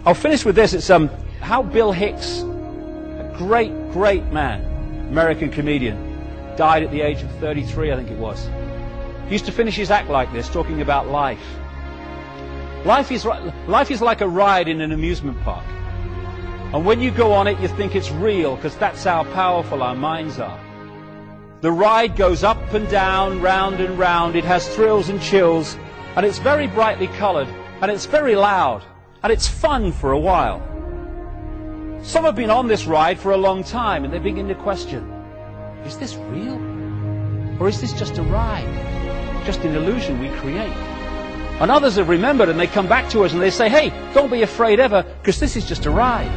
I'll finish with this. It's how Bill Hicks, a great man, American comedian, died at the age of 33, I think it was. He used to finish his act like this, talking about life. Life is like a ride in an amusement park. And when you go on it, you think it's real, because that's how powerful our minds are. The ride goes up and down, round and round. It has thrills and chills, and it's very brightly colored, and it's very loud, and it's fun for a while. Some have been on this ride for a long time, and they begin to question, is this real? Or is this just a ride? Just an illusion we create? And others have remembered, and they come back to us and they say, hey, don't be afraid ever, because this is just a ride.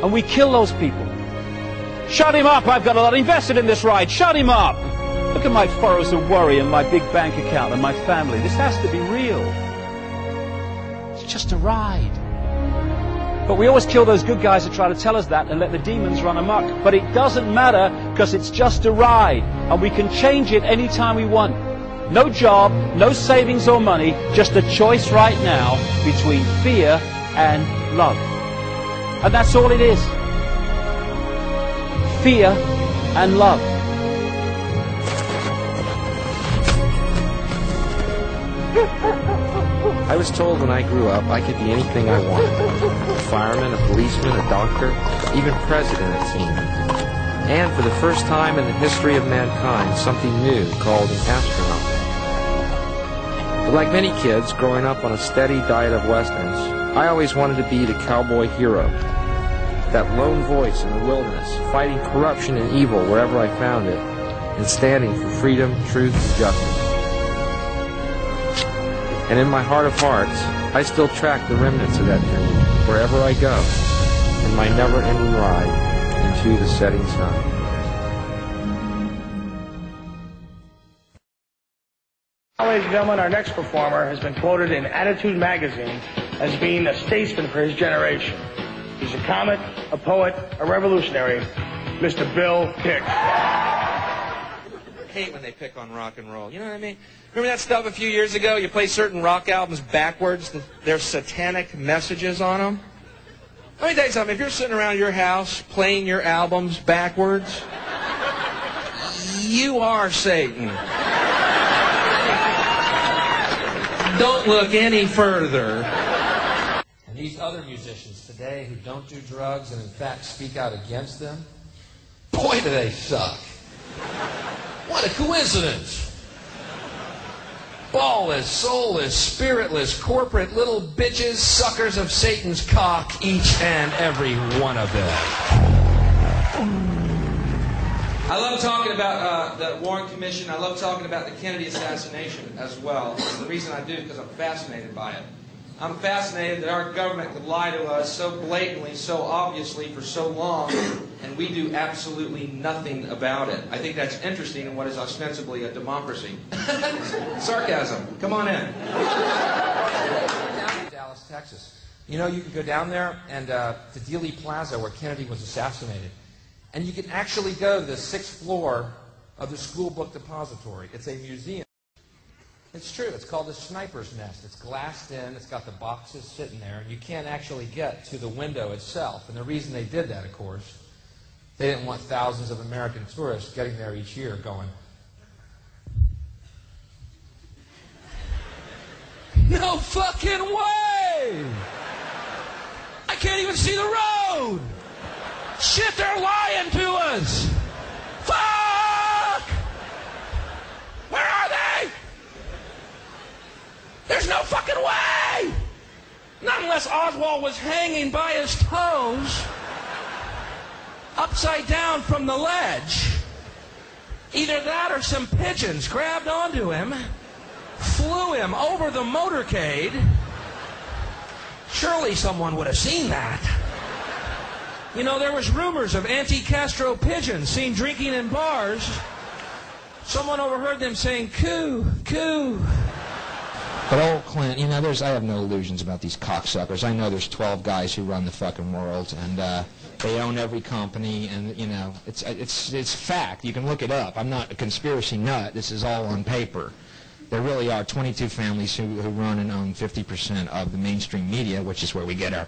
And we kill those people. Shut him up, I've got a lot invested in this ride, shut him up! Look at my furrows of worry and my big bank account and my family. This has to be real. It's just a ride. But we always kill those good guys that try to tell us that and let the demons run amok. But it doesn't matter, because it's just a ride. And we can change it anytime we want. No job, no savings or money, just a choice right now between fear and love. And that's all it is. Fear and love. I was told when I grew up I could be anything I wanted. A fireman, a policeman, a doctor, even president it seemed. And for the first time in the history of mankind, something new called an astronaut. But like many kids growing up on a steady diet of westerns, I always wanted to be the cowboy hero. That lone voice in the wilderness, fighting corruption and evil wherever I found it, and standing for freedom, truth, and justice. And in my heart of hearts, I still track the remnants of that dream wherever I go, in my never-ending ride into the setting sun. Ladies and gentlemen, our next performer has been quoted in Attitude magazine as being a statesman for his generation. He's a comic, a poet, a revolutionary, Mr. Bill Hicks. I hate when they pick on rock and roll. You know what I mean? Remember that stuff a few years ago? You play certain rock albums backwards. There's satanic messages on them. Let me tell you something. If you're sitting around your house playing your albums backwards, you are Satan. Don't look any further. And these other musicians today who don't do drugs and in fact speak out against them, boy do they suck. What a coincidence. Ballless, soulless, spiritless, corporate little bitches, suckers of Satan's cock, each and every one of them. I love talking about the Warren Commission. I love talking about the Kennedy assassination as well. The reason I do is because I'm fascinated by it. I'm fascinated that our government could lie to us so blatantly, so obviously, for so long, and we do absolutely nothing about it. I think that's interesting in what is ostensibly a democracy. Sarcasm. Come on in. Down in Dallas, Texas. You know, you can go down there and to Dealey Plaza, where Kennedy was assassinated, and you can actually go to the 6th floor of the School Book Depository. It's a museum. It's true. It's called the Sniper's Nest. It's glassed in. It's got the boxes sitting there. And you can't actually get to the window itself. And the reason they did that, of course, they didn't want thousands of American tourists getting there each year going, no fucking way! I can't even see the road! Shit, they're lying to us! Fuck! Where are they? There's no fucking way! Not unless Oswald was hanging by his toes, upside down from the ledge. Either that or some pigeons grabbed onto him, flew him over the motorcade. Surely someone would have seen that. You know, there was rumors of anti-Castro pigeons seen drinking in bars. Someone overheard them saying, coo, coo. But old Clint, you know, I have no illusions about these cocksuckers. I know there's 12 guys who run the fucking world, and they own every company, and, you know, it's fact. You can look it up. I'm not a conspiracy nut. This is all on paper. There really are 22 families who run and own 50% of the mainstream media, which is where we get our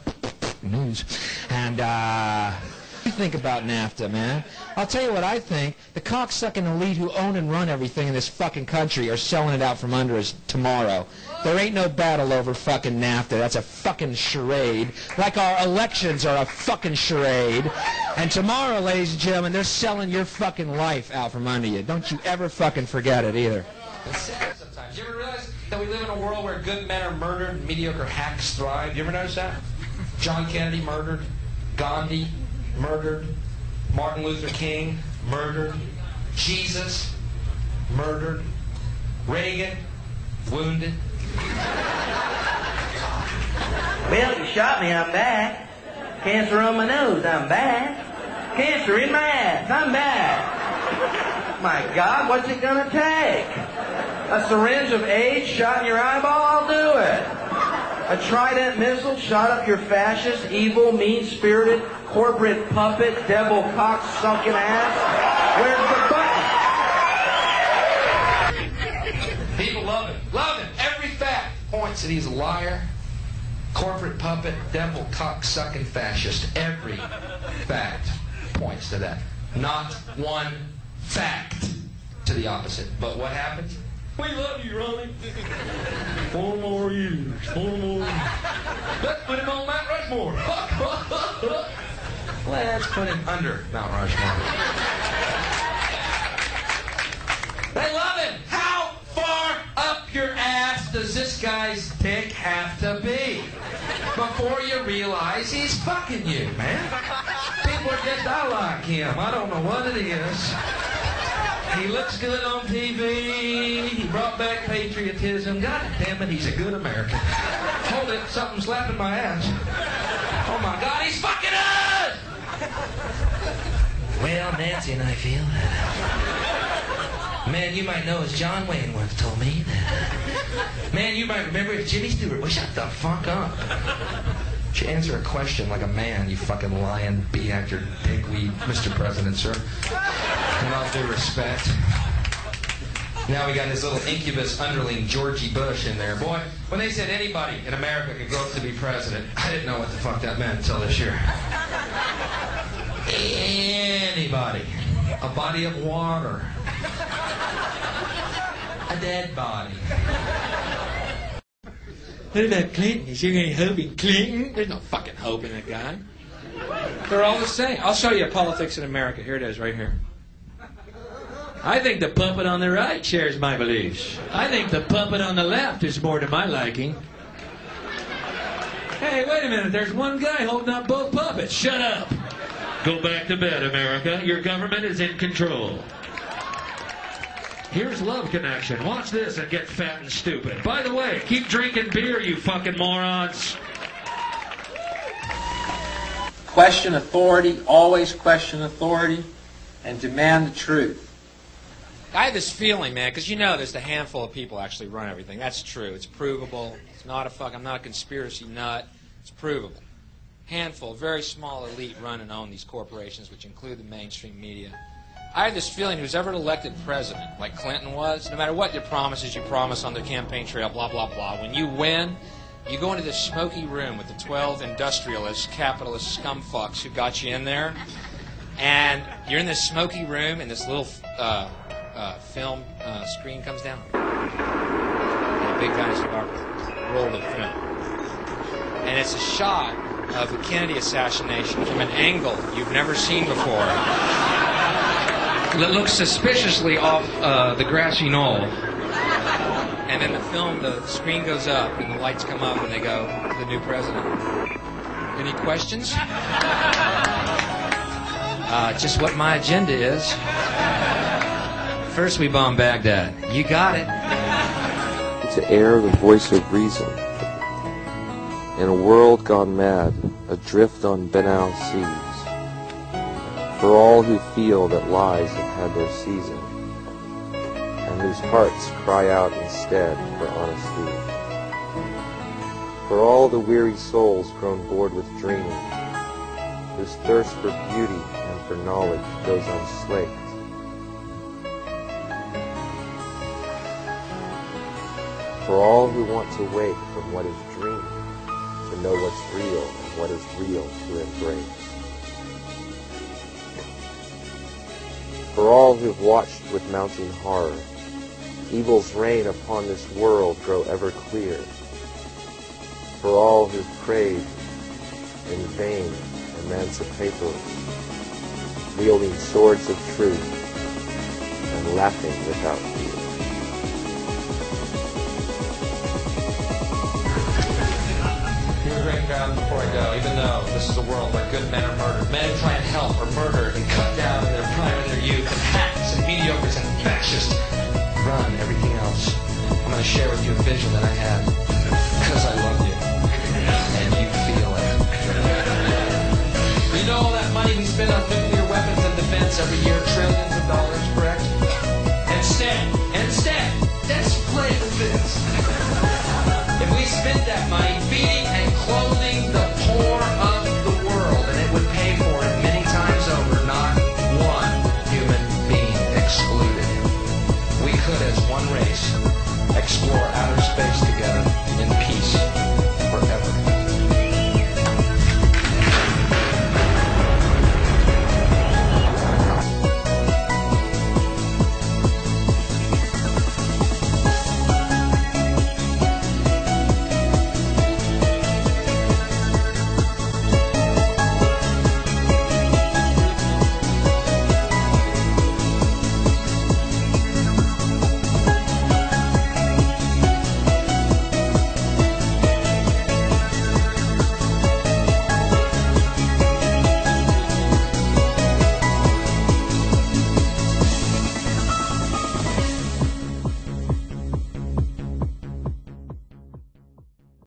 news. And what do you think about NAFTA, man? I'll tell you what I think. The cocksucking elite who own and run everything in this fucking country are selling it out from under us tomorrow. There ain't no battle over fucking NAFTA. That's a fucking charade. Like our elections are a fucking charade. And tomorrow, ladies and gentlemen, they're selling your fucking life out from under you. Don't you ever fucking forget it either. It's sad sometimes. You ever realize that we live in a world where good men are murdered and mediocre hacks thrive? You ever notice that? John Kennedy murdered. Gandhi murdered. Martin Luther King murdered. Jesus murdered. Reagan wounded. Well, you shot me, I'm back. Cancer on my nose, I'm back. Cancer in my ass, I'm back. My God, what's it gonna take? A syringe of AIDS shot in your eyeball? I'll do it. A Trident missile shot up your fascist, evil, mean-spirited, corporate puppet, devil cock-sunken ass? Where's the button? People love him. Love him. Every fact points that he's a liar, corporate puppet, devil cock-sucking fascist. Every fact points to that. Not one fact to the opposite. But what happens? We love you, Ronnie. 4 more years. 4 more years. Let's put him on Mount Rushmore. Let's put him under Mount Rushmore. They love him. How far up your ass does this guy's dick have to be before you realize he's fucking you, man? People are just, I like him. I don't know what it is. He looks good on TV. He brought back patriotism. God damn it, he's a good American. Hold it, something's slapping my ass. Oh my God, he's fucking us! Well, Nancy and I feel that. Man, you might know, as John Wayne once told me that. Man, you might remember if Jimmy Stewart. Well, shut the fuck up. You answer a question like a man, you fucking lying B-actor dickweed, Mr. President, sir. In all due respect. Now we got his little incubus underling, Georgie Bush, in there. Boy, when they said anybody in America could grow up to be president, I didn't know what the fuck that meant until this year. Anybody. A body of water. A dead body. What about Clinton? Is there any hope in Clinton? There's no fucking hope in that guy. They're all the same. I'll show you politics in America. Here it is, right here. I think the puppet on the right shares my beliefs. I think the puppet on the left is more to my liking. Hey, wait a minute. There's one guy holding up both puppets. Shut up. Go back to bed, America. Your government is in control. Here's Love Connection. Watch this and get fat and stupid. By the way, keep drinking beer, you fucking morons. Question authority, always question authority, and demand the truth. I have this feeling, man, because you know there's a handful of people actually run everything. That's true. It's provable. It's not I'm not a conspiracy nut. It's provable. Handful, very small elite run and own these corporations, which include the mainstream media. I have this feeling who's ever elected president, like Clinton was, no matter what your promises you promise on the campaign trail, blah, blah, blah, when you win, you go into this smoky room with the 12 industrialist, capitalist scumfucks who got you in there, and you're in this smoky room, and this little film screen comes down. And a big dynasty roll the film. And it's a shot of the Kennedy assassination from an angle you've never seen before. That looks suspiciously off the grassy knoll. And then the screen goes up and the lights come up and they go, the new president. Any questions? Just what my agenda is. First we bomb Baghdad. You got it. To air the voice of reason. In a world gone mad, adrift on banal seas. For all who feel that lies have had their season, and whose hearts cry out instead for honesty. For all the weary souls grown bored with dreaming, whose thirst for beauty and for knowledge goes unslaked. For all who want to wake from what is dreaming, to know what's real and what is real to embrace. For all who've watched with mounting horror, evil's reign upon this world grow ever clear. For all who've craved in vain emancipators, wielding swords of truth and laughing without fear. Hear a great ground before I go, even though this is a world where good men are murdered. Men who try and help are murdered and cut down in their prime of their youth, and hacks and mediocres and fascists run everything else. I'm going to share with you a vision that I had, because I love you, and you feel it. You know all that money we spend on nuclear weapons and defense every year, trillions of dollars, correct? Instead, let's play this. If we spent that money feeding and clothing the poor of the world, and it would pay for it many times over, not one human being excluded. We could, as one race, explore outer space